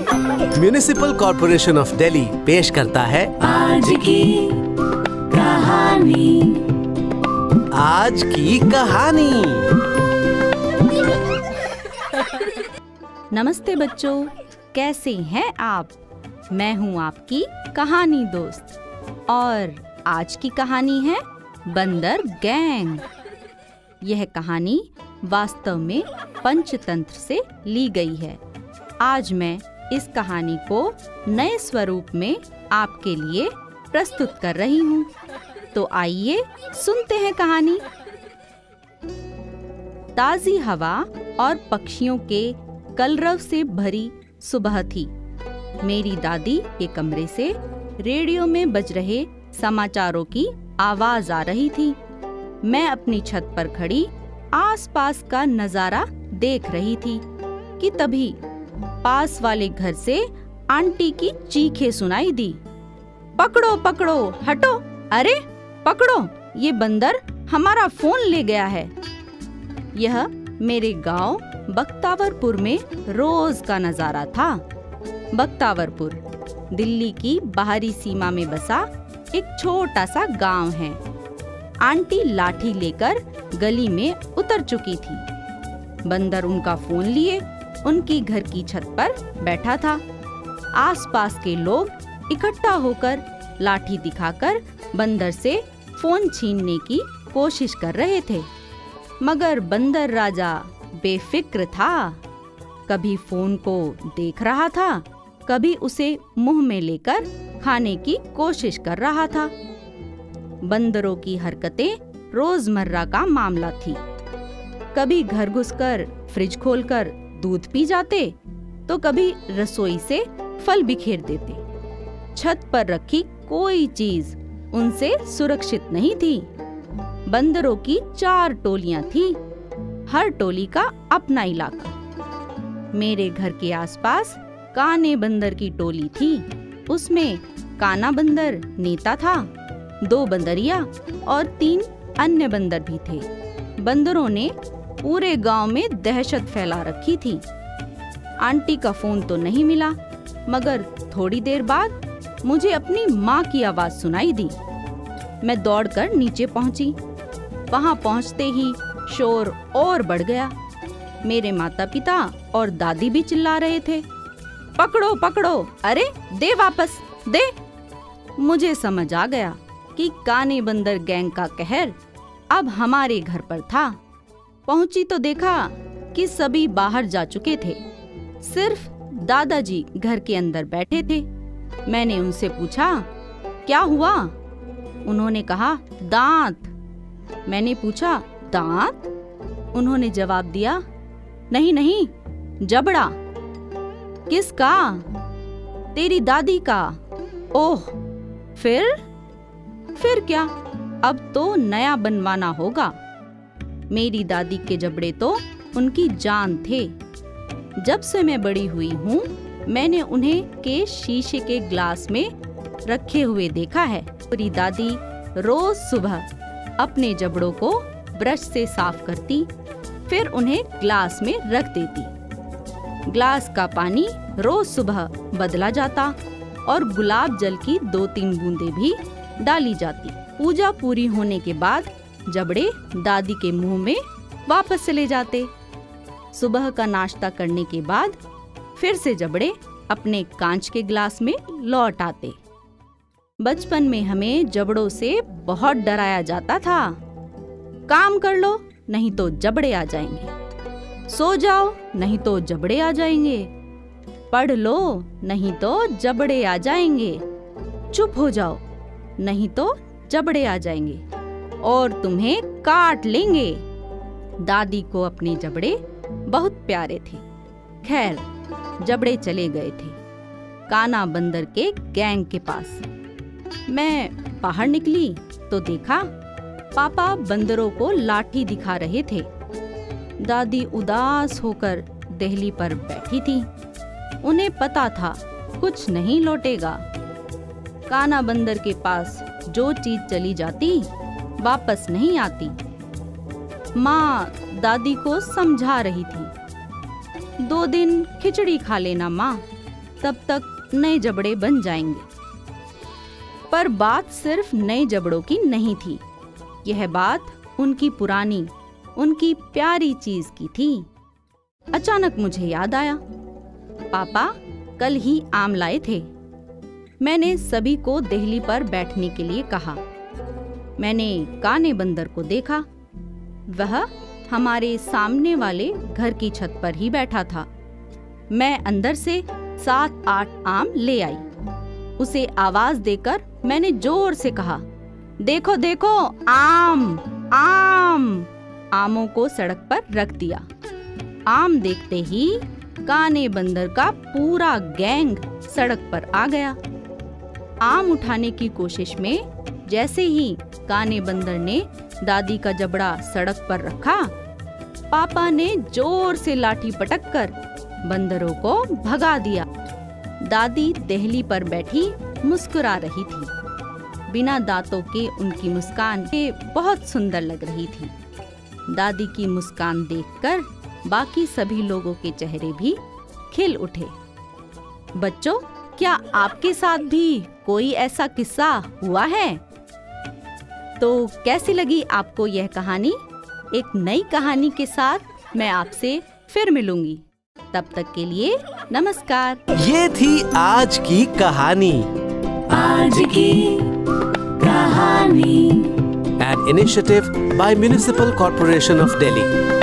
Municipal corporation of Delhi पेश करता है आज की कहानी। आज की कहानी। नमस्ते बच्चों, कैसे हैं आप? मैं हूँ आपकी कहानी दोस्त और आज की कहानी है बंदर गैंग। यह कहानी वास्तव में पंचतंत्र से ली गई है। आज मैं इस कहानी को नए स्वरूप में आपके लिए प्रस्तुत कर रही हूँ। तो आइए सुनते हैं कहानी। ताज़ी हवा और पक्षियों के कलरव से भरी सुबह थी। मेरी दादी के कमरे से रेडियो में बज रहे समाचारों की आवाज आ रही थी। मैं अपनी छत पर खड़ी आसपास का नजारा देख रही थी कि तभी पास वाले घर से आंटी की चीखें सुनाई दी। पकड़ो पकड़ो, हटो, अरे पकड़ो, ये बंदर हमारा फोन ले गया है। यह मेरे गांव बख्तावरपुर में रोज का नजारा था। बख्तावरपुर दिल्ली की बाहरी सीमा में बसा एक छोटा सा गांव है। आंटी लाठी लेकर गली में उतर चुकी थी। बंदर उनका फोन लिए उनकी घर की छत पर बैठा था। आसपास के लोग इकट्ठा होकर लाठी दिखाकर बंदर से फोन छीनने की कोशिश कर रहे थे, मगर बंदर राजा बेफिक्र था। कभी फोन को देख रहा था, कभी उसे मुंह में लेकर खाने की कोशिश कर रहा था। बंदरों की हरकतें रोजमर्रा का मामला थी। कभी घर घुसकर फ्रिज खोलकर दूध पी जाते, तो कभी रसोई से फल बिखेर देते। छत पर रखी कोई चीज उनसे सुरक्षित नहीं थी। बंदरों की 4 टोलियां थी, हर टोली का अपना इलाका। मेरे घर के आसपास काने बंदर की टोली थी। उसमें काना बंदर नेता था, 2 बंदरिया और 3 अन्य बंदर भी थे। बंदरों ने पूरे गांव में दहशत फैला रखी थी। आंटी का फोन तो नहीं मिला, मगर थोड़ी देर बाद मुझे अपनी माँ की आवाज सुनाई दी। मैं दौड़कर नीचे पहुंची। वहां पहुंचते ही शोर और बढ़ गया। मेरे माता पिता और दादी भी चिल्ला रहे थे, पकड़ो पकड़ो, अरे दे वापस दे। मुझे समझ आ गया कि काने बंदर गैंग का कहर अब हमारे घर पर था। पहुंची तो देखा कि सभी बाहर जा चुके थे। सिर्फ दादाजी घर के अंदर बैठे थे। मैंने उनसे पूछा, क्या हुआ? उन्होंने कहा, दांत। मैंने पूछा, दांत? उन्होंने जवाब दिया, नहीं नहीं, जबड़ा। किसका? तेरी दादी का। ओह, फिर क्या? अब तो नया बनवाना होगा। मेरी दादी के जबड़े तो उनकी जान थे। जब से मैं बड़ी हुई हूँ, मैंने उन्हें के शीशे के ग्लास में रखे हुए देखा है। मेरी दादी रोज सुबह अपने जबड़ों को ब्रश से साफ करती, फिर उन्हें ग्लास में रख देती। ग्लास का पानी रोज सुबह बदला जाता और गुलाब जल की 2-3 बूंदें भी डाली जाती। पूजा पूरी होने के बाद जबड़े दादी के मुंह में वापस चले जाते। सुबह का नाश्ता करने के बाद फिर से जबड़े अपने कांच के ग्लास में लौट आते। बचपन में हमें जबड़ों से बहुत डराया जाता था। काम कर लो नहीं तो जबड़े आ जाएंगे, सो जाओ नहीं तो जबड़े आ जाएंगे, पढ़ लो नहीं तो जबड़े आ जाएंगे, चुप हो जाओ नहीं तो जबड़े आ जाएंगे और तुम्हें काट लेंगे। दादी को अपने जबड़े बहुत प्यारे थे। खैर, जबड़े चले गए थे काना बंदर के गैंग के पास। मैं बाहर निकली तो देखा पापा बंदरों को लाठी दिखा रहे थे। दादी उदास होकर देहली पर बैठी थी। उन्हें पता था कुछ नहीं लौटेगा। काना बंदर के पास जो चीज चली जाती वापस नहीं आती। माँ दादी को समझा रही थी, 2 दिन खिचड़ी खा लेना माँ, तब तक नए जबड़े बन जाएंगे। पर बात सिर्फ नए जबड़ों की नहीं थी। यह बात उनकी पुरानी, उनकी प्यारी चीज की थी। अचानक मुझे याद आया, पापा कल ही आम लाए थे। मैंने सभी को देहली पर बैठने के लिए कहा। मैंने काने बंदर को देखा। वह हमारे सामने वाले घर की छत पर ही बैठा था। मैं अंदर से 7-8 आम ले आई। उसे आवाज देकर मैंने जोर से कहा, देखो देखो आम आम। आमों को सड़क पर रख दिया। आम देखते ही काने बंदर का पूरा गैंग सड़क पर आ गया। आम उठाने की कोशिश में जैसे ही काने बंदर ने दादी का जबड़ा सड़क पर रखा, पापा ने जोर से लाठी पटककर बंदरों को भगा दिया। दादी देहली पर बैठी मुस्कुरा रही थी। बिना दांतों के उनकी मुस्कान बहुत सुंदर लग रही थी। दादी की मुस्कान देखकर बाकी सभी लोगों के चेहरे भी खिल उठे। बच्चों, क्या आपके साथ भी कोई ऐसा किस्सा हुआ है? तो कैसी लगी आपको यह कहानी? एक नई कहानी के साथ मैं आपसे फिर मिलूंगी। तब तक के लिए नमस्कार। ये थी आज की कहानी। आज की कहानी। An initiative by Municipal Corporation of Delhi.